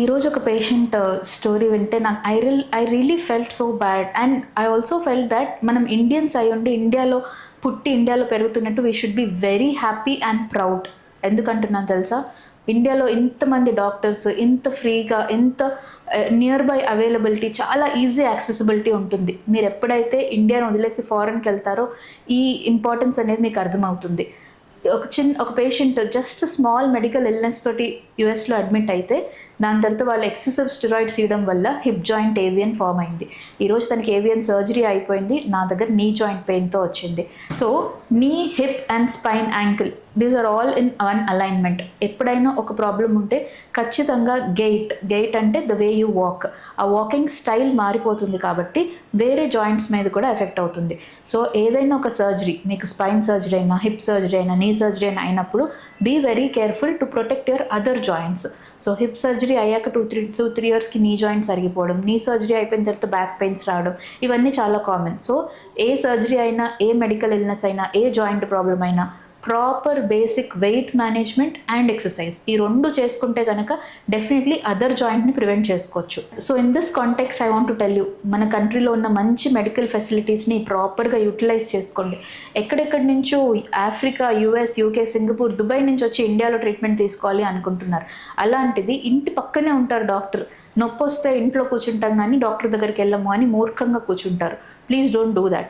ఈరోజు ఒక patient story వింటే నాకు I really felt so bad and I also felt that మనం ఇండియన్స్ అయి ఉండి ఇండియాలో పుట్టి ఇండియాలో పెరుగుతున్నట్టు we should be very happy and proud. ఎందుకంటున్నాను తెలుసా? ఇండియాలో ఇంతమంది డాక్టర్స్, ఇంత ఫ్రీగా, ఇంత నియర్ బై అవైలబిలిటీ, చాలా ఈజీ యాక్సెసిబిలిటీ ఉంటుంది. మీరు ఎప్పుడైతే ఇండియాను వదిలేసి ఫారెన్కి వెళ్తారో ఈ ఇంపార్టెన్స్ అనేది మీకు అర్థమవుతుంది. ఒక patient just small medical illness తోటి యూఎస్లో అడ్మిట్ అయితే దాని తర్వాత వాళ్ళు ఎక్సెసివ్ స్టెరాయిడ్స్ ఇవ్వడం వల్ల హిప్ జాయింట్ ఏవియన్ ఫామ్ అయింది. ఈరోజు తనకి ఏవియన్ సర్జరీ అయిపోయింది, నా దగ్గర నీ జాయింట్ పెయిన్తో వచ్చింది. So knee, hip and spine, ankle, these are all in one alignment. ఎప్పుడైనా ఒక ప్రాబ్లం ఉంటే ఖచ్చితంగా గెయిట్ అంటే ద వే యూ వాక్, ఆ వాకింగ్ స్టైల్ మారిపోతుంది కాబట్టి వేరే జాయింట్స్ మీద కూడా ఎఫెక్ట్ అవుతుంది. సో ఏదైనా ఒక సర్జరీ, మీకు స్పైన్ సర్జరీ అయినా, హిప్ సర్జరీ అయినా, నీ సర్జరీ అయినా అయినప్పుడు be very careful to protect your other joints. So hip surgery అయ్యాక 2-3 ఇయర్స్కి నీ జాయింట్స్ అరిగిపోవడం, నీ సర్జరీ అయిపోయిన తర్వాత బ్యాక్ పెయిన్స్ రావడం, ఇవన్నీ చాలా కామన్. సో ఏ సర్జరీ అయినా, ఏ మెడికల్ ఇల్నెస్ అయినా, ఏ జాయింట్ ప్రాబ్లం అయినా proper basic weight management and exercise, ఈ రెండు చేసుకుంటే కనుక డెఫినెట్లీ అదర్ జాయింట్ని ప్రివెంట్ చేసుకోవచ్చు. So in this context I want to tell you, మన కంట్రీలో ఉన్న మంచి మెడికల్ ఫెసిలిటీస్ని ప్రాపర్గా యూటిలైజ్ చేసుకోండి. ఎక్కడెక్కడి నుంచో Africa, US, UK, Singapore, Dubai నుంచి వచ్చి ఇండియాలో ట్రీట్మెంట్ తీసుకోవాలి అనుకుంటున్నారు. అలాంటిది ఇంటి పక్కనే ఉంటారు డాక్టర్. నొప్పి వస్తే ఇంట్లో కూర్చుంటాం కానీ డాక్టర్ దగ్గరికి వెళ్ళము అని మూర్ఖంగా కూర్చుంటారు. Please don't do that.